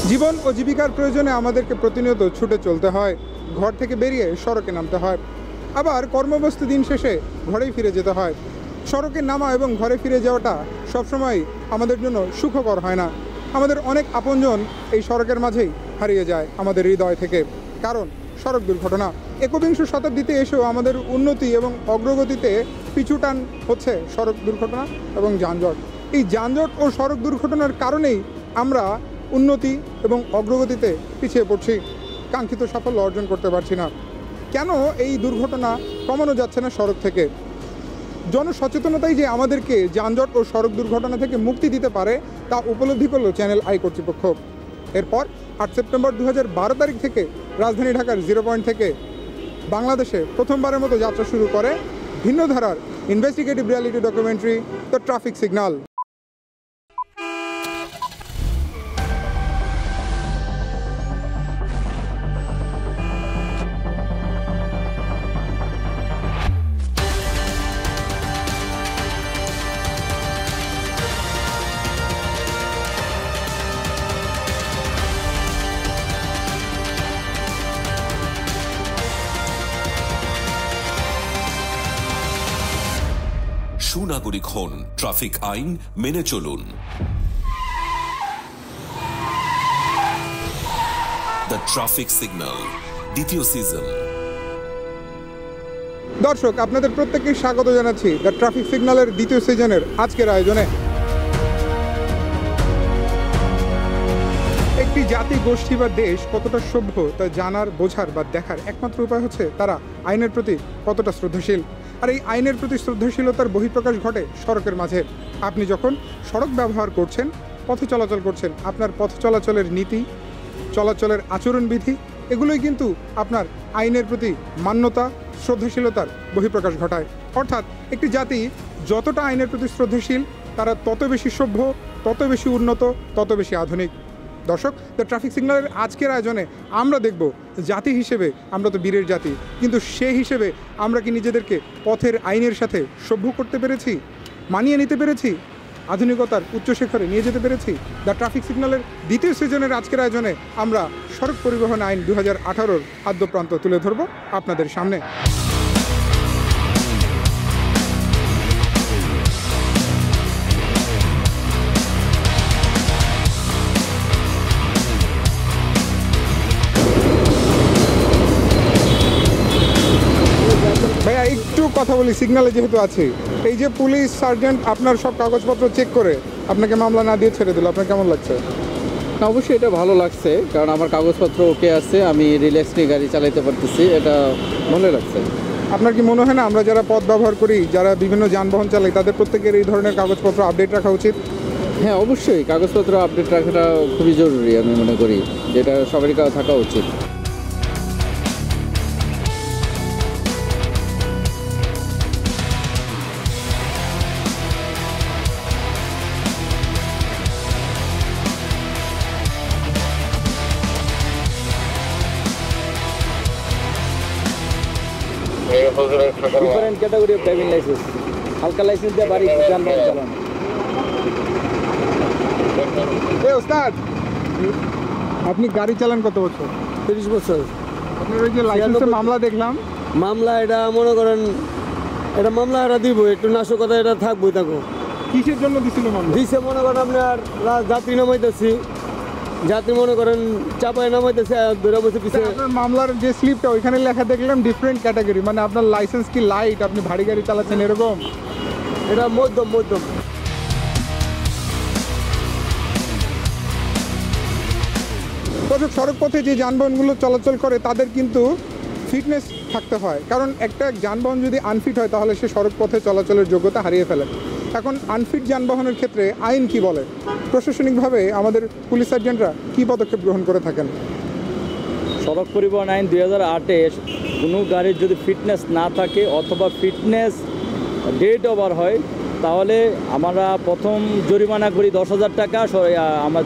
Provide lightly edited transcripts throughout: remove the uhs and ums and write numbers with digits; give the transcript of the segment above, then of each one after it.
জীবন ও জীবিকার প্রয়োজনে আমাদেরকে প্রতিনিয়ত ছুটে চলতে হয়, ঘর থেকে বেরিয়ে সড়কে নামতে হয়, আবার কর্মব্যস্ত দিন শেষে ঘরেই ফিরে যেতে হয়। সড়কে নামা এবং ঘরে ফিরে যাওয়াটা সবসময় আমাদের জন্য সুখকর হয় না। আমাদের অনেক আপনজন এই সড়কের মাঝেই হারিয়ে যায় আমাদের হৃদয় থেকে, কারণ সড়ক দুর্ঘটনা। একবিংশ শতাব্দীতে এসেও আমাদের উন্নতি এবং অগ্রগতিতে পিছুটান হচ্ছে সড়ক দুর্ঘটনা এবং যানজট। এই যানজট ও সড়ক দুর্ঘটনার কারণেই আমরা উন্নতি এবং অগ্রগতিতে পিছিয়ে পড়ছি, কাঙ্ক্ষিত সাফল্য অর্জন করতে পারছি না। কেন এই দুর্ঘটনা কমানো যাচ্ছে না সড়ক থেকে? জনসচেতনতাই যে আমাদেরকে যানজট ও সড়ক দুর্ঘটনা থেকে মুক্তি দিতে পারে তা উপলব্ধি করল চ্যানেল আই কর্তৃপক্ষ। এরপর 8 সেপ্টেম্বর 2012 তারিখ থেকে রাজধানী ঢাকার 0 পয়েন্ট থেকে বাংলাদেশে প্রথমবারের মতো যাত্রা শুরু করে ভিন্ন ধারার investigative reality documentary the traffic signal. সুনাগরিক হন, ট্রাফিক আইন মেনে চলুন। দ্য ট্রাফিক সিগন্যাল দ্বিতীয় সিজন। দর্শক, আপনাদের প্রত্যেককে স্বাগত জানাচ্ছি দ্য ট্রাফিক সিগন্যালের দ্বিতীয় সিজনের আজকের আয়োজনে। একটি জাতি, গোষ্ঠী বা দেশ কতটা সভ্য তা জানার, বোঝার বা দেখার একমাত্র উপায় হচ্ছে তারা আইনের প্রতি কতটা শ্রদ্ধাশীল। আর এই আইনের প্রতি শ্রদ্ধাশীলতার বহিঃপ্রকাশ ঘটে সড়কের মাঝে। আপনি যখন সড়ক ব্যবহার করছেন, পথে চলাচল করছেন, আপনার পথ চলাচলের নীতি, চলাচলের আচরণবিধি এগুলোই কিন্তু আপনার আইনের প্রতি মান্যতা, শ্রদ্ধাশীলতার বহিঃপ্রকাশ ঘটায়। অর্থাৎ একটি জাতি যতটা আইনের প্রতি শ্রদ্ধাশীল, তারা তত বেশি সভ্য, তত বেশি উন্নত, তত বেশি আধুনিক। দর্শক, দ্য ট্রাফিক সিগন্যালের আজকের আয়োজনে আমরা দেখব জাতি হিসেবে আমরা তো বীরের জাতি, কিন্তু সে হিসেবে আমরা কি নিজেদেরকে পথের আইনের সাথে সভ্য করতে পেরেছি, মানিয়ে নিতে পেরেছি, আধুনিকতার উচ্চশিখরে নিয়ে যেতে পেরেছি? দ্য ট্রাফিক সিগন্যালের দ্বিতীয় সিজনের আজকের আয়োজনে আমরা সড়ক পরিবহন আইন 2018-র আদ্যপ্রান্ত তুলে ধরব আপনাদের সামনে। ভাইয়া, একটু কথা বলি, সিগন্যালে যেহেতু আছে, এই যে পুলিশ সার্জেন্ট আপনার সব কাগজপত্র চেক করে আপনাকে মামলা না দিয়ে ছেড়ে দিল, আপনার কেমন লাগছে? না, অবশ্যই এটা ভালো লাগছে, কারণ আমার কাগজপত্র ওকে আছে, আমি রিল্যাক্স নিয়ে গাড়ি চালাতে পারতেছি, এটা ভালো লাগছে। আপনার কি মনে হয় না আমরা যারা পথ ব্যবহার করি, যারা বিভিন্ন যানবাহন চালাই, তাদের প্রত্যেকের এই ধরনের কাগজপত্র আপডেট রাখা উচিত? হ্যাঁ, অবশ্যই কাগজপত্র আপডেট রাখাটা খুবই জরুরি, আমি মনে করি যেটা সবারই থাকা উচিত। Different category of driving licence, হালকা লাইসেন্স দিয়ে বাড়ি যানবাহন চালানো। ওস্তাদ, আপনি গাড়ি চালান কত বছর? 30 বছর। আপনার ওই যে লাইসেন্সের মামলা দেখলাম, মামলা এটা মনে করেন, এটা মামলা এটা দিব, একটু নাশকতা এটা থাকবোই। থাকো কিসের জন্য দিছিল মামলা? দিছে মনে করেন আপনার যাত্রী নামাইতেছি, যাত্রী মনে করেন চাপায় নামাইতেছে, ধরে বসে পিছিয়ে। আপনার মামলার যে স্লিপটা ওইখানে লেখা দেখলাম ডিফারেন্ট ক্যাটাগরি, মানে আপনার লাইসেন্স কি লাইট, আপনি ভারী গাড়ি চালাচ্ছেন এরকম? এটা মধ্যম মধ্যম। সড়ক পথে যে যানবাহনগুলো চলাচল করে তাদের কিন্তু ফিটনেস থাকতে হয়, কারণ একটা যানবাহন যদি আনফিট হয় তাহলে সে সড়ক পথে চলাচলের যোগ্যতা হারিয়ে ফেলে। এখন আনফিট যানবাহনের ক্ষেত্রে আইন কি বলে? প্রশাসনিকভাবে আমাদের পুলিশ সার্জেন্টরা কী পদক্ষেপ গ্রহণ করে থাকেন? সড়ক পরিবহন আইন 2008-এ কোনো গাড়ির যদি ফিটনেস না থাকে অথবা ফিটনেস ডেট ওভার হয়, তাহলে আমরা প্রথম জরিমানা করি 10,000 টাকা। আমার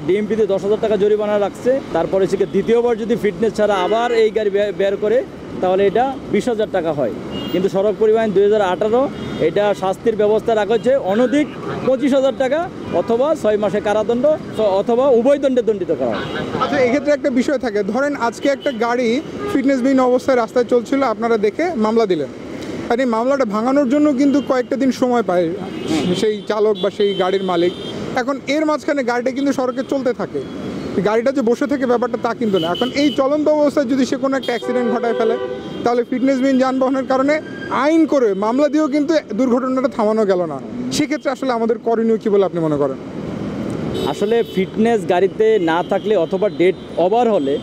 ডিএমপিতে 10,000 টাকা জরিমানা রাখছে। তারপরে সেকে দ্বিতীয়বার যদি ফিটনেস ছাড়া আবার এই গাড়ি বের করে তাহলে এটা 20,000 টাকা হয়। কিন্তু সড়ক পরিবহন 2018 এটা শাস্তির ব্যবস্থা রাখা হচ্ছে অনধিক 25,000 টাকা অথবা 6 মাসের কারাদণ্ড অথবা উভয় দণ্ডে দণ্ডিত করা হয়। আচ্ছা, এক্ষেত্রে একটা বিষয় থাকে, ধরেন আজকে একটা গাড়ি ফিটনেসবিহীন অবস্থায় রাস্তায় চলছিল, আপনারা দেখে মামলা দিলেন, আর এই মামলাটা ভাঙানোর জন্য কিন্তু কয়েকটা দিন সময় পায় সেই চালক বা সেই গাড়ির মালিক। এখন এর মাঝখানে গাড়িটা কিন্তু সড়কে চলতে থাকে, গাড়িটা যে বসে থাকে ব্যাপারটা তা কিন্তু না। এখন এই চলন্ত অবস্থায় যদি সে কোনো একটা অ্যাক্সিডেন্ট ঘটায় ফেলে, তাহলে ফিটনেসবিহীন যানবাহনের কারণে আইন করে মামলা দিয়েও কিন্তু দুর্ঘটনাটা থামানো গেল না। সেক্ষেত্রে আসলে আমাদের করণীয় কী বলে আপনি মনে করেন? আসলে ফিটনেস গাড়িতে না থাকলে অথবা ডেট ওভার হলে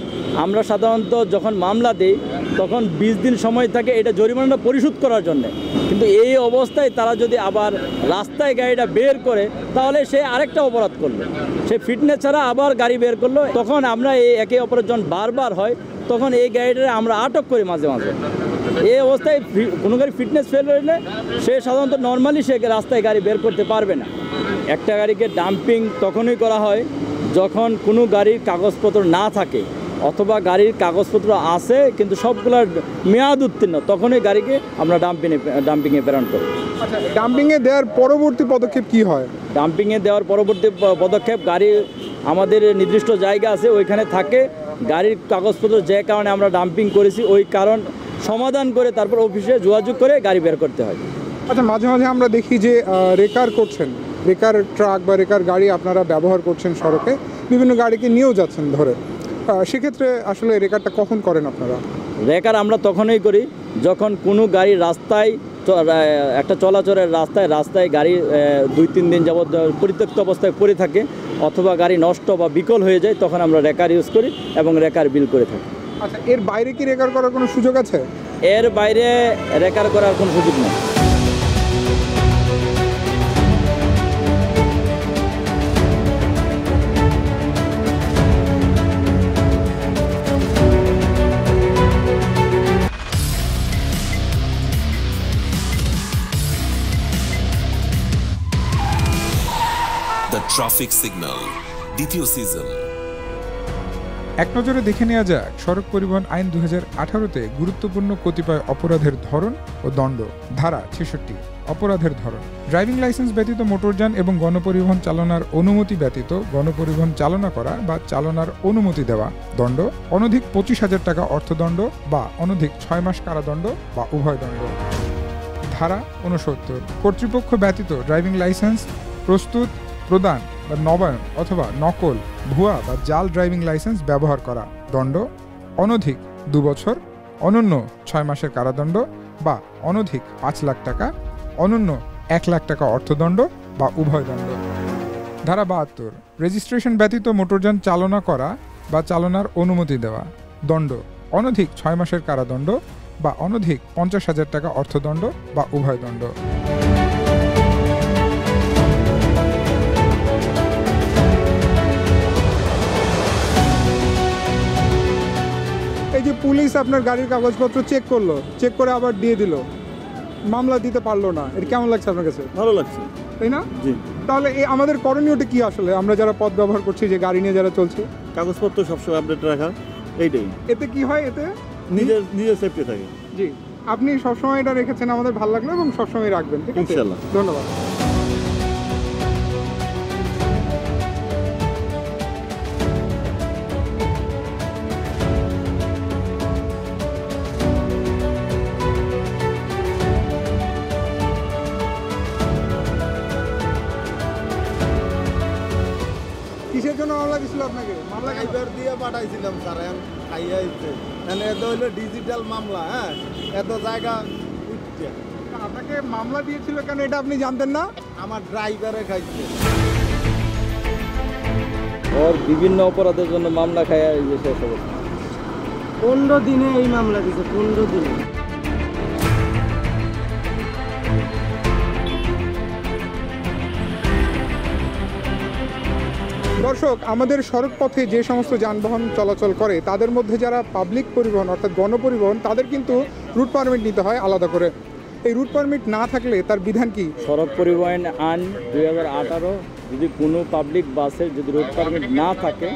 আমরা সাধারণত যখন মামলা দিই তখন 20 দিন সময় থাকে এটা জরিমানাটা পরিশোধ করার জন্য। কিন্তু এই অবস্থায় তারা যদি আবার রাস্তায় গাড়িটা বের করে তাহলে সে আরেকটা অপরাধ করলো, সে ফিটনেস ছাড়া আবার গাড়ি বের করলো, তখন আমরা এই একে অপরের যখন বারবার হয় তখন এই গাড়িটা আমরা আটক করি মাঝে মাঝে। এই অবস্থায় কোনো গাড়ি ফিটনেস ফেল হলে সে সাধারণত নর্মালি সে রাস্তায় গাড়ি বের করতে পারবে না। একটা গাড়িকে ডাম্পিং তখনই করা হয় যখন কোনো গাড়ির কাগজপত্র না থাকে অথবা গাড়ির কাগজপত্র আছে কিন্তু সবগুলোর মেয়াদ উত্তীর্ণ, তখনই গাড়িকে আমরা ডাম্পিংয়ে প্রেরণ করি। আচ্ছা, ডাম্পিংয়ে দেওয়ার পরবর্তী পদক্ষেপ কী হয়? ডাম্পিংয়ে দেওয়ার পরবর্তী পদক্ষেপ, গাড়ি আমাদের নির্দিষ্ট জায়গা আছে ওইখানে থাকে, গাড়ির কাগজপত্র যে কারণে আমরা ডাম্পিং করেছি ওই কারণ সমাধান করে তারপর অফিসে যোগাযোগ করে গাড়ি বের করতে হয়। আচ্ছা, মাঝে মাঝে আমরা দেখি যে রেকার করছেন, রেকার ট্রাক বা রেকার গাড়ি আপনারা ব্যবহার করছেন সড়কে, বিভিন্ন গাড়িকে নিয়েও যাচ্ছেন ধরে, সেক্ষেত্রে আসলে রেকারটা কখন করেন আপনারা? রেকার আমরা তখনই করি যখন কোনো গাড়ি রাস্তায় একটা চলাচলের রাস্তায় গাড়ি 2-3 দিন যাবৎ পরিত্যক্ত অবস্থায় পড়ে থাকে অথবা গাড়ি নষ্ট বা বিকল হয়ে যায়, তখন আমরা রেকার ইউজ করি এবং রেকার বিল করে থাকি। আচ্ছা, এর বাইরে কি রেকার করার কোনো সুযোগ আছে? এর বাইরে রেকার করার কোনো সুযোগ নেই। দ্য ট্রাফিক সিগন্যাল দ্বিতীয় সিজন। এক নজরে দেখে নেওয়া যাক সড়ক পরিবহন আইন 2018-তে গুরুত্বপূর্ণ কতিপয় অপরাধের ধরন ও দণ্ড। ধারা 66, অপরাধের ধরন। ড্রাইভিং লাইসেন্স ব্যতীত মোটরযান এবং গণপরিবহন চালনার অনুমতি ব্যতীত গণপরিবহন চালনা করা বা চালনার অনুমতি দেওয়া, দণ্ড অনধিক 25,000 টাকা অর্থদণ্ড বা অনধিক 6 মাস কারাদণ্ড বা উভয় দণ্ড। ধারা 69, কর্তৃপক্ষ ব্যতীত ড্রাইভিং লাইসেন্স প্রস্তুত, প্রদান বা নবায়ন অথবা নকল, ভুয়া বা জাল ড্রাইভিং লাইসেন্স ব্যবহার করা, দণ্ড অনধিক 2 বছর, অনন্য 6 মাসের কারাদণ্ড বা অনধিক 5 লাখ টাকা, অনন্য 1 লাখ টাকা অর্থদণ্ড বা উভয় দণ্ড। ধারা 72, রেজিস্ট্রেশন ব্যতীত মোটরযান চালনা করা বা চালনার অনুমতি দেওয়া, দণ্ড অনধিক 6 মাসের কারাদণ্ড বা অনধিক 50,000 টাকা অর্থদণ্ড বা উভয় দণ্ড। এই যে পুলিশ আপনার গাড়ির কাগজপত্র চেক করলো, চেক করে আবার দিয়ে দিল, মামলা দিতে পারলো না, এটা কেমন লাগছে আপনার কাছে? ভালো লাগছে, তাই না? জি। তাহলে এই আমাদের করণীয়টা কি আসলে, আমরা যারা পথ ব্যবহার করছি, যে গাড়ি নিয়ে যারা চলছে? কাগজপত্র সবসময় আপডেট রাখা, এইটাই। এতে কি হয়? এতে নিজের সেফটি থাকে। জি, আপনি সবসময় এটা রেখেছেন, আমাদের ভালো লাগলো এবং সবসময় রাখবেন, ঠিক আছে? ইনশাআল্লাহ। ধন্যবাদ। কিসের জন্য মামলা দিছিল আপনাকে? মামলা ড্রাইভার দিয়ে পাঠাইছিলাম স্যার, এখন খাইয়া হইছে। এত হইলো ডিজিটাল মামলা, হ্যাঁ, এত জায়গা উঠছে। আপনাকে মামলা দিয়েছিল কেন এটা আপনি জানতেন না? আমার ড্রাইভারে খাইছে। ওর বিভিন্ন অপরাধের জন্য মামলা খায় যে শেষ অবস্থা। 15 দিনে এই মামলা দিছে, 15 দিনে। দর্শক, আমাদের সড়ক পথে যে সমস্ত যানবাহন চলাচল করে তাদের মধ্যে যারা পাবলিক পরিবহন অর্থাৎ গণপরিবহন, তাদের কিন্তু রুট পারমিট নিতে হয় আলাদা করে। এই রুট পারমিট না থাকলে তার বিধান কি? সড়ক পরিবহন আইন 2018, যদি কোনো পাবলিক বাসের যদি রুট পারমিট না থাকে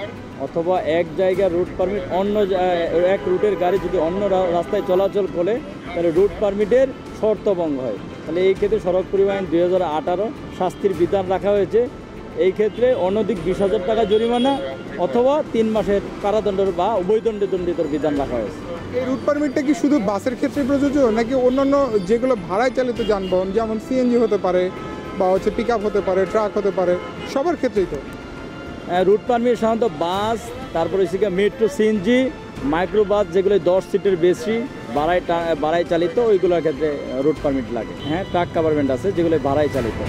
অথবা এক জায়গার রুট পারমিট এক রুটের গাড়ি যদি অন্য রাস্তায় চলাচল করে তাহলে রুট পারমিটের শর্ত ভঙ্গ হয়। তাহলে এই ক্ষেত্রে সড়ক পরিবহন আইন 2018 শাস্তির বিধান রাখা হয়েছে। এই ক্ষেত্রে অনধিক 20,000 টাকা জরিমানা অথবা 3 মাসের কারাদণ্ড বা উভয়দণ্ডে দণ্ডিতর বিধান রাখা হয়েছে। এই রুট পারমিটটা কি শুধু বাসের ক্ষেত্রে প্রযোজ্য নাকি অন্যান্য যেগুলো ভাড়ায় চালিত যানবাহন যেমন সিএনজি হতে পারে বা হচ্ছে পিক আপ হতে পারে, ট্রাক হতে পারে, সবার ক্ষেত্রেই তো? রুট পারমিট সাধারণত বাস, তারপরে হচ্ছে মেট্রো, সিএনজি, মাইক্রো বাস যেগুলো 10 সিটের বেশি ভাড়ায় চালিত ওইগুলোর ক্ষেত্রে রুট পারমিট লাগে। হ্যাঁ, ট্রাক গভর্নমেন্ট আছে যেগুলো ভাড়ায় চালিত।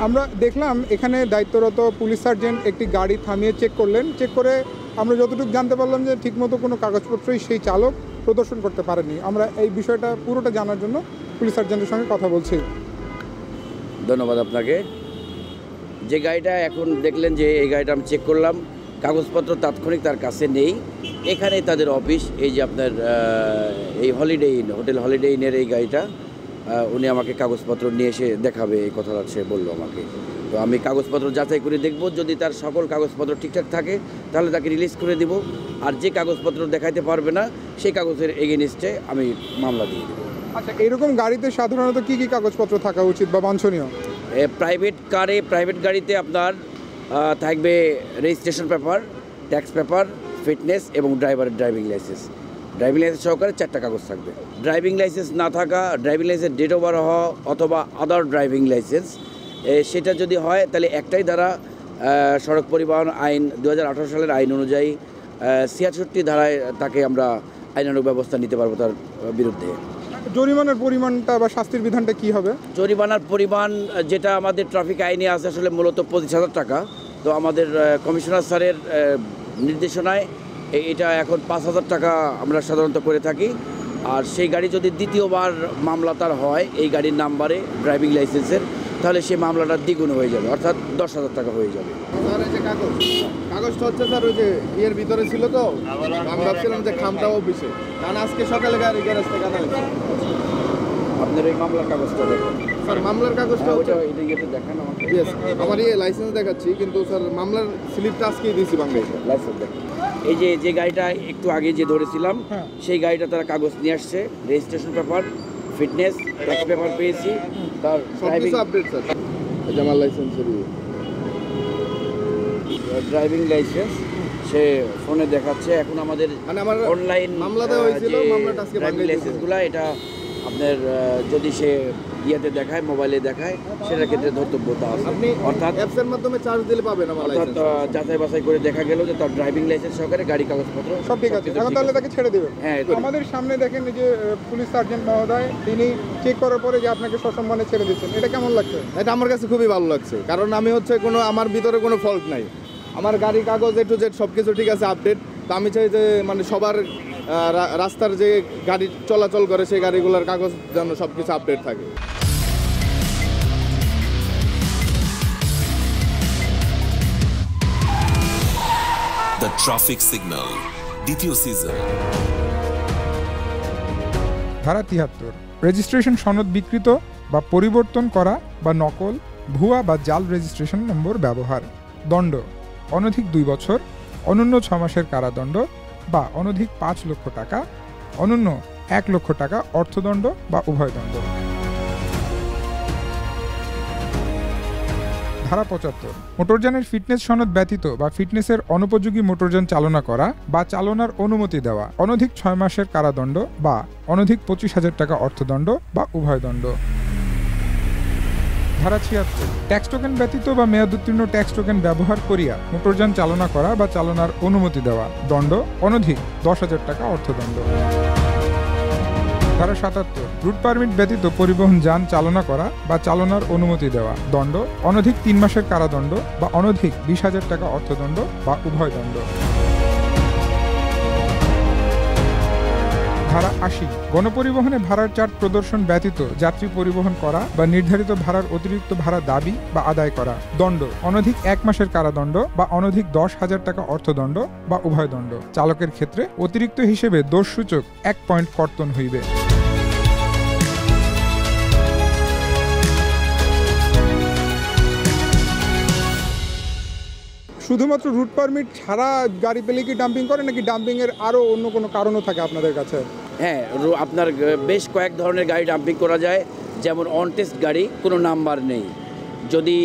আমরা দেখলাম এখানে দায়িত্বরত পুলিশ সার্জেন্ট একটি গাড়ি থামিয়ে চেক করলেন। চেক করে আমরা যতটুকু জানতে পারলাম যে ঠিকমতো কোনো কাগজপত্রই সেই চালক প্রদর্শন করতে পারেনি। আমরা এই বিষয়টা পুরোটা জানার জন্য পুলিশ সার্জেন্টের সঙ্গে কথা বলছি। ধন্যবাদ আপনাকে। যে গাড়িটা এখন দেখলেন যে এই গাড়িটা আমি চেক করলাম, কাগজপত্র তাৎক্ষণিক তার কাছে নেই। এখানেই তাদের অফিস। এই যে আপনার এই হলিডে ইন, হোটেল হলিডে ইনের এই গাড়িটা, উনি আমাকে কাগজপত্র নিয়ে এসে দেখাবে এই কথাটা সে বললো আমাকে। তো আমি কাগজপত্র যাচাই করে দেখব, যদি তার সকল কাগজপত্র ঠিকঠাক থাকে তাহলে তাকে রিলিজ করে দেব। আর যে কাগজপত্র দেখাইতে পারবে না সেই কাগজের এগেনিস্টে আমি মামলা দিয়ে দেবো। আচ্ছা, এরকম গাড়িতে সাধারণত কী কী কাগজপত্র থাকা উচিত বা বাঞ্ছনীয়? প্রাইভেট গাড়িতে আপনার থাকবে registration paper, tax paper, fitness এবং ড্রাইভারের ড্রাইভিং লাইসেন্স। ড্রাইভিং লাইসেন্স সহকারে 4টা কাগজ থাকবে। ড্রাইভিং লাইসেন্স না থাকা, ড্রাইভিং লাইসেন্স ডেট ওভার হওয়া অথবা আদার ড্রাইভিং লাইসেন্স, সেটা যদি হয় তাহলে একটাই দ্বারা সড়ক পরিবহন আইন 2018 সালের আইন অনুযায়ী 66 ধারায় তাকে আমরা আইনানুগ ব্যবস্থা নিতে পারবো তার বিরুদ্ধে। জরিমানার পরিমাণটা বা শাস্তির বিধানটা কি হবে? জরিমানার পরিমাণ যেটা আমাদের ট্রাফিক আইনে আছে আসলে মূলত 25,000 টাকা। তো আমাদের কমিশনার স্যারের নির্দেশনায় এটা এখন 5,000 টাকা আমরা সাধারণত করে থাকি। আর সেই গাড়ি যদি দ্বিতীয়বার মামলা তার হয় এই গাড়ির নাম্বারে ড্রাইভিং লাইসেন্সের, তাহলে সেই মামলাটা দ্বিগুণ হয়ে যাবে, অর্থাৎ 10,000 টাকা হয়ে যাবে। স্যার এই যে কাগজটা হচ্ছে স্যার ওই যে ইয়ের ভিতরে ছিল, তো আমি ভাবছিলাম যে খামটা অফিসে, কারণ আজকে সকালে গাড়ি গ্যারেজ থেকে আনা হয়েছে। আপনার এই মামলার কাগজটা দেখুন স্যার। মামলার কাগজটা ওইটা ইয়েতে দেখান আমাকে। আমার লাইসেন্স দেখাচ্ছি, কিন্তু স্যার মামলার স্লিপটা আজকেই দিয়েছি বাংলাদেশে। লাইসেন্স দেখুন। এই যে গাড়িটা একটু আগে যে ধরেছিলাম সেই গাড়িটা তারা কাগজ নিয়ে আসছে, registration paper, fitness, tax paper পেয়েছি, তার ড্রাইভিং আপডেট স্যার। এই যে আমার লাইসেন্সের ড্রাইভিং লাইসেন্স সে ফোনে দেখাচ্ছে। এখন আমাদের মানে আমার অনলাইন মামলা দেওয়া হয়েছিল, মামলাটা আজকে ড্রাইভিং লাইসেন্সগুলো এটা আপনার যদি সে ইয়েতে দেখায়, মোবাইলে দেখায়, সেটার ক্ষেত্রে ধর্তব্যতা আছে। আপনি অর্থাৎ অ্যাপসের মাধ্যমে চার্জ দিলে পাবেন আমার অর্থাৎ লাইসেন্স। যাচাই বাছাই করে দেখা গেল যে তার ড্রাইভিং লাইসেন্স সহকারে গাড়ি কাগজপত্র সব ঠিক আছে, এখন তাহলে তাকে ছেড়ে দেবেন। হ্যাঁ, আমাদের সামনে দেখেন যে পুলিশ সার্জেন্ট মহোদয় তিনি চেক করার পরে যে আপনাকে সসম্মানে ছেড়ে দিচ্ছেন, এটা কেমন লাগছে? এটা আমার কাছে খুবই ভালো লাগছে, কারণ আমি হচ্ছে কোনো আমার ভিতরে কোনো ফল্ট নাই। আমার গাড়ি কাগজ A to Z সব কিছু ঠিক আছে, আপডেট। তো আমি চাই যে মানে সবার রাস্তার যে গাড়ি চলাচল করে সেই গাড়িগুলোর কাগজ যেন সব কিছু আপডেট থাকে। দ্য ট্রাফিক সিগন্যাল দ্বিতীয় সিজন। ধারা 73, রেজিস্ট্রেশন সনদ বিকৃত বা পরিবর্তন করা বা নকল, ভুয়া বা জাল রেজিস্ট্রেশন নম্বর ব্যবহার। দণ্ড অনধিক 2 বছর, অনূন্য 6 মাসের কারাদণ্ড বা অনধিক 5 লক্ষ টাকা, অনূন্য 1 লক্ষ টাকা অর্থদণ্ড বা উভয়দণ্ড। ধারা 75, মোটরযানের ফিটনেস সনদ ব্যতীত বা ফিটনেসের অনুপযোগী মোটরযান চালনা করা বা চালনার অনুমতি দেওয়া, অনধিক 6 মাসের কারাদণ্ড বা অনধিক 25,000 টাকা অর্থদণ্ড বা উভয়দণ্ড। ধারা 76, ট্যাক্স টোকেন ব্যতীত বা মেয়াদোত্তীর্ণ ট্যাক্স টোকেন ব্যবহার করিয়া মোটরযান চালনা করা বা চালনার অনুমতি দেওয়া, দণ্ড অনধিক 10,000 টাকা অর্থদণ্ড। ধারা 77, রুট পারমিট ব্যতীত পরিবহন যান চালনা করা বা চালনার অনুমতি দেওয়া, দণ্ড অনধিক 3 মাসের কারাদণ্ড বা অনধিক 20,000 টাকা অর্থদণ্ড বা উভয়দণ্ড। ধারা ৮০ গণপরিবহনে ভাড়ার চার্ট প্রদর্শন ব্যতীত যাত্রী পরিবহন করা বা নির্ধারিত ভাড়ার অতিরিক্ত ভাড়া দাবি বা আদায় করা। দণ্ড অনধিক ১ মাসের কারাদণ্ড বা অনধিক ১০,০০০ টাকা অর্থদণ্ড বা উভয় দণ্ড। চালকের ক্ষেত্রে অতিরিক্ত হিসেবে দোষসূচক ১ পয়েন্ট কর্তন হইবে। শুধুমাত্র রুট পারমিট ছাড়া গাড়ি পেলে কি ডাম্পিং করে, নাকি ডাম্পিং এর আরো অন্য কোনো কারণও থাকে আপনাদের কাছে? হ্যাঁ, আপনার বেশ কয়েক ধরনের গাড়ি ডাম্পিং করা যায়। যেমন অন টেস্ট গাড়ি, কোনো নাম্বার নেই, যদি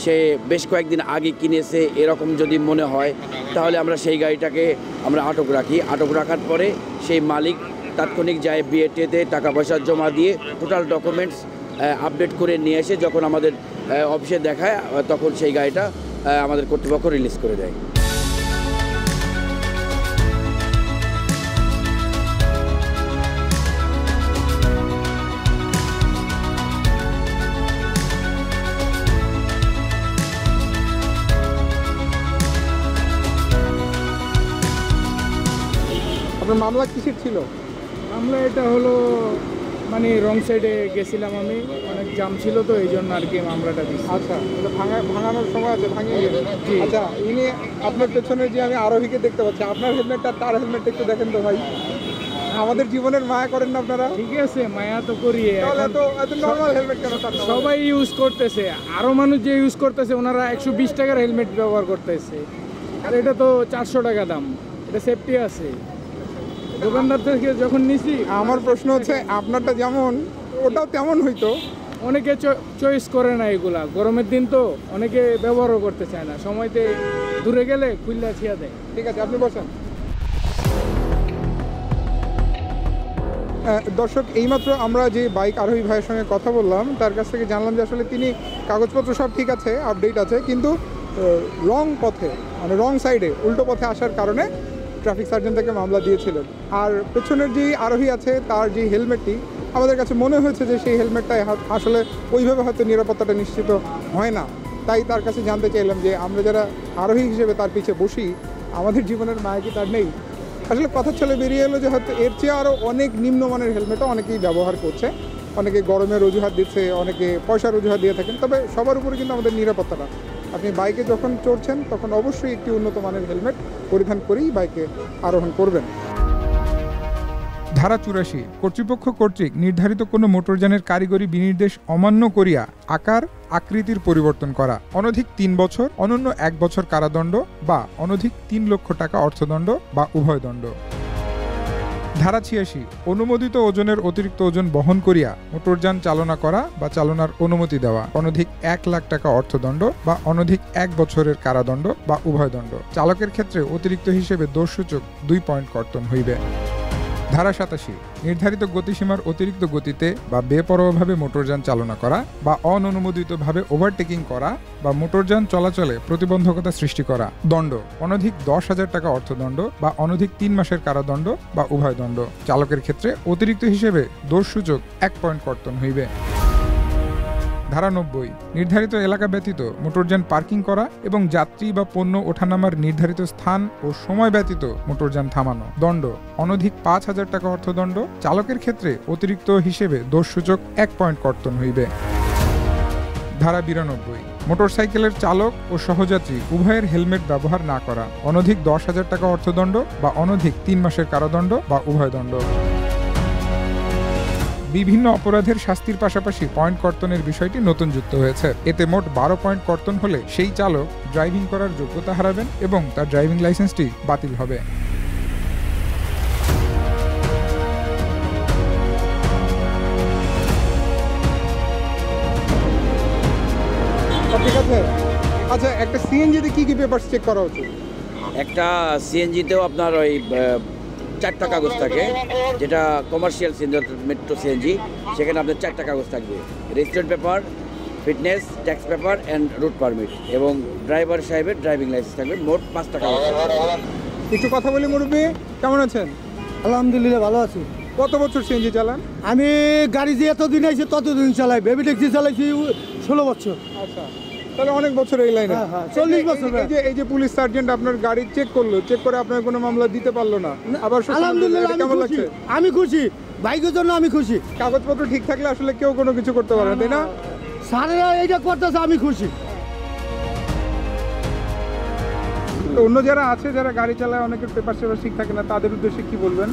সে বেশ কয়েকদিন আগে কিনেছে এরকম যদি মনে হয়, তাহলে আমরা সেই গাড়িটাকে আমরা আটক রাখি। আটক রাখার পরে সেই মালিক তাৎক্ষণিক যায় বিএটিতে টাকা পয়সা জমা দিয়ে টোটাল ডকুমেন্টস আপডেট করে নিয়ে এসে যখন আমাদের অফিসে দেখায়, তখন সেই গাড়িটা আমাদের কর্তৃপক্ষ রিলিজ করে দেয়। আপনার মামলা কিসের ছিল? মামলা এটা হলো মানে রং সাইডে গেছিলাম আমি, অনেক জাম ছিল তো এই জন্য আর কি মামলাটা দিচ্ছি। আচ্ছা, এটা ভাঙানোর সময় আছে, ভাঙিয়ে গেছে। আচ্ছা, ইনি আপনার পেছনে যে আমি আরোহীকে দেখতে পাচ্ছি, আপনার হেলমেটটা তার হেলমেটটা একটু দেখেন তো ভাই। আমাদের জীবনের মায়া করেন না আপনারা? ঠিক আছে, মায়া তো করি। এত নরমাল হেলমেট কেন? সবাই ইউজ করতেছে, আরো মানুষ যে ইউজ করতেছে ওনারা 120 টাকার হেলমেট ব্যবহার করতেছে, আর এটা তো 400 টাকা দাম। এটা সেফটি আছে। দোকানদার থেকে যখন নিছি, আমার প্রশ্ন হচ্ছে আপনারটা যেমন ওটাও তেমন হইতো। অনেকে চয়েস করে না এগুলা, গরমের দিন তো অনেকে ব্যবহারও করতে চায় না, সময়তে দূরে গেলে খুললা ছিয়া দেয়। ঠিক আছে, আপনি বসেন। দর্শক, এইমাত্র আমরা যে বাইক আরোহী ভাইয়ের সঙ্গে কথা বললাম, তার কাছ থেকে জানলাম যে আসলে তিনি কাগজপত্র সব ঠিক আছে, আপডেট আছে, কিন্তু রং পথে মানে রং সাইডে উল্টো পথে আসার কারণে ট্রাফিক সার্জন থেকে মামলা দিয়েছিলেন। আর পেছনের যে আরোহী আছে তার যে হেলমেটটি, আমাদের কাছে মনে হয়েছে যে সেই হেলমেটটাই আসলে ওইভাবে হয়তো নিরাপত্তাটা নিশ্চিত হয় না। তাই তার কাছে জানতে চাইলাম যে আমরা যারা আরোহী হিসেবে তার পিছে বসি, আমাদের জীবনের মায়া কি তার নেই? আসলে কথা চলে বেরিয়ে এলো যে হয়তো এর চেয়ে আরও অনেক নিম্নমানের হেলমেটও অনেকেই ব্যবহার করছে, অনেকে গরমের অজুহাত দিচ্ছে, অনেকে পয়সার অজুহাত দিয়ে থাকেন। তবে সবার উপরে কিন্তু আমাদের নিরাপত্তাটা, আপনি বাইকে যখন চড়ছেন তখন অবশ্যই একটি উন্নত মানের হেলমেট পরিধান করেই বাইকে আরোহণ করবেন। ধারা ৮৪ কর্তৃপক্ষ কর্তৃক নির্ধারিত কোনো মোটরযানের কারিগরি বিনির্দেশ অমান্য করিয়া আকার আকৃতির পরিবর্তন করা, অনধিক ৩ বছর, অনন্য ১ বছর কারাদণ্ড বা অনধিক ৩ লক্ষ টাকা অর্থদণ্ড বা উভয় দণ্ড। ধারা ৮৬ অনুমোদিত ওজনের অতিরিক্ত ওজন বহন করিয়া মোটরযান চালনা করা বা চালনার অনুমতি দেওয়া, অনধিক ১ লাখ টাকা অর্থদণ্ড বা অনধিক ১ বছরের কারাদণ্ড বা উভয় দণ্ড। চালকের ক্ষেত্রে অতিরিক্ত হিসেবে দোষসূচক ২ পয়েন্ট কর্তন হইবে। ধারা ৮৭ নির্ধারিত গতিসীমার অতিরিক্ত গতিতে বা বেপরোয়াভাবে মোটরযান চালনা করা বা অননুমোদিতভাবে ওভারটেকিং করা বা মোটরযান চলাচলে প্রতিবন্ধকতা সৃষ্টি করা। দণ্ড অনধিক ১০,০০০ টাকা অর্থদণ্ড বা অনধিক ৩ মাসের কারাদণ্ড বা উভয় দণ্ড। চালকের ক্ষেত্রে অতিরিক্ত হিসেবে দোষসূচক ১ পয়েন্ট কর্তন হইবে। ধারা ৯০ নির্ধারিত এলাকা ব্যতীত মোটরযান পার্কিং করা এবং যাত্রী বা পণ্য ওঠানামার নির্ধারিত স্থান ও সময় ব্যতীত মোটরযান থামানো। দণ্ড অনধিক ৫,০০০ টাকা অর্থদণ্ড। চালকের ক্ষেত্রে অতিরিক্ত হিসেবে দোষসূচক ১ পয়েন্ট কর্তন হইবে। ধারা ৯২ মোটরসাইকেলের চালক ও সহযাত্রী উভয়ের হেলমেট ব্যবহার না করা, অনধিক ১০,০০০ টাকা অর্থদণ্ড বা অনধিক ৩ মাসের কারাদণ্ড বা উভয় দণ্ড। বিভিন্ন অপরাধের শাস্তির পাশাপাশি পয়েন্ট কর্তনের বিষয়টি নতুন যুক্ত হয়েছে। এতে মোট ১২ পয়েন্ট কর্তন হলে সেই চালক ড্রাইভিং করার যোগ্যতা হারাবেন এবং তার ড্রাইভিং লাইসেন্সটি বাতিল হবে। ঠিক আছে। আচ্ছা, একটা সিএনজিতে কি কি পেপারস চেক করা উচিত? একটা সিএনজিতেও আপনার ওই 4টা কাগজ থাকে, যেটা কমার্শিয়াল সিএনজি, মেট্রো সিএনজি, সেখানে আপনার 4টা কাগজ থাকবে: registration paper, fitness, tax paper and route permit, এবং ড্রাইভার সাহেবের ড্রাইভিং লাইসেন্স থাকবে। মোট 5টা কাগজ। একটু কথা বলি মুরব্বী, কেমন আছেন? আলহামদুলিল্লাহ ভালো আছি। কত বছর সিএনজি চালান? আমি গাড়ি যে এতদিন আইছে ততদিন চালাই, বেবি ট্যাক্সি চালাইছি 16 বছর। আচ্ছা, তাহলে অনেক বছর এই লাইনে। হ্যাঁ, 40 বছর। এই যে পুলিশ সার্জেন্ট আপনার গাড়ি চেক করলো, চেক করে আপনার কোনো মামলা দিতে পারলো না, আবার আলহামদুলিল্লাহ আমি কেমন খুশি, লাগছে? আমি খুশি, বাইকের জন্য আমি খুশি। কাগজপত্র ঠিক থাকলে আসলে কেউ কোনো কিছু করতে পারে না, তাই না? স্যারেরা এইটা করতেছে, আমি খুশি। তো অন্য যারা আছে, যারা গাড়ি চালায়, অনেকের পেপার সেপার ঠিক থাকে না, তাদের উদ্দেশ্যে কি বলবেন?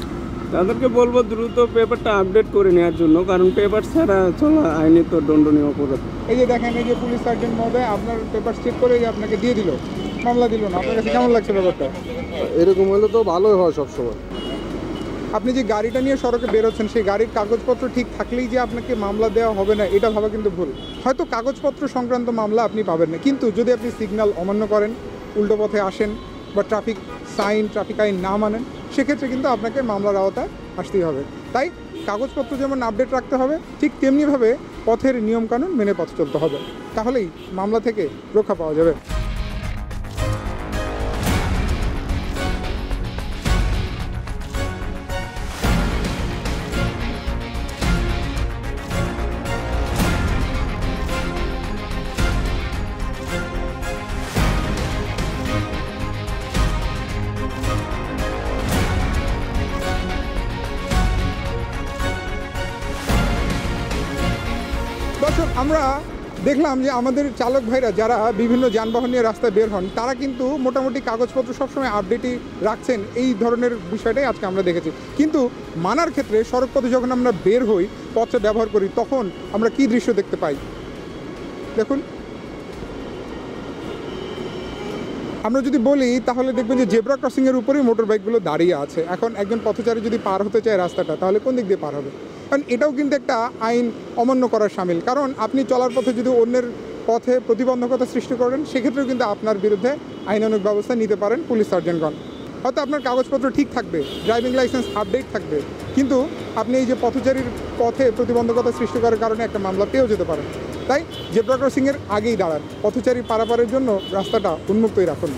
তাদেরকে বলবো দ্রুত পেপারটা আপডেট করে নেওয়ার জন্য, কারণ পেপার ছাড়া চলা আইনে তো দণ্ডনীয় অপরাধ। এই যে দেখেন, এই যে পুলিশ সার্জেন্ট মহোদয় আপনার পেপার চেক করে যে আপনাকে দিয়ে দিল, মামলা দিল না, আপনার কাছে কেমন লাগছে ব্যাপারটা? এরকম হলে তো ভালোই হয় সবসময়। আপনি যে গাড়িটা নিয়ে সড়কে বেরোচ্ছেন, সেই গাড়ির কাগজপত্র ঠিক থাকলেই যে আপনাকে মামলা দেওয়া হবে না, এটা ভাবা কিন্তু ভুল। হয়তো কাগজপত্র সংক্রান্ত মামলা আপনি পাবেন না, কিন্তু যদি আপনি সিগন্যাল অমান্য করেন, উল্টো পথে আসেন বা ট্রাফিক সাইন, ট্রাফিক আইন না মানেন, সেক্ষেত্রে কিন্তু আপনাকে মামলার আওতায় আসতেই হবে। তাই কাগজপত্র যেমন আপডেট রাখতে হবে, ঠিক তেমনিভাবে পথের নিয়মকানুন মেনে পথ চলতে হবে, তাহলেই মামলা থেকে রক্ষা পাওয়া যাবে। দর্শক, আমরা দেখলাম যে আমাদের চালক ভাইরা যারা বিভিন্ন যানবাহন নিয়ে রাস্তায় বের হন, তারা কিন্তু মোটামুটি কাগজপত্র সবসময় আপডেটই রাখছেন। এই ধরনের বিষয়টাই আজকে আমরা দেখেছি। কিন্তু মানার ক্ষেত্রে সড়ক পথে যখন আমরা বের হই, পথে ব্যবহার করি, তখন আমরা কি দৃশ্য দেখতে পাই দেখুন। আমরা যদি বলি তাহলে দেখবেন যে জেব্রা ক্রসিংয়ের উপরেই মোটর বাইকগুলো দাঁড়িয়ে আছে। এখন একজন পথচারী যদি পার হতে চায় রাস্তাটা, তাহলে কোন দিক দিয়ে পার হবে? কারণ এটাও কিন্তু একটা আইন অমান্য করার শামিল। কারণ আপনি চলার পথে যদি অন্যের পথে প্রতিবন্ধকতা সৃষ্টি করেন, সেক্ষেত্রেও কিন্তু আপনার বিরুদ্ধে আইনানুগ ব্যবস্থা নিতে পারেন পুলিশ সার্জেন্টগণ। হয়তো আপনার কাগজপত্র ঠিক থাকবে, ড্রাইভিং লাইসেন্স আপডেট থাকবে, কিন্তু আপনি এই যে পথচারীর পথে প্রতিবন্ধকতা সৃষ্টি করার কারণে একটা মামলা পেয়েও যেতে পারেন। তাই জেব্রা ক্রসিংয়ের আগেই দাঁড়ান, পথচারী পারাপারের জন্য রাস্তাটা উন্মুক্তই রাখুন।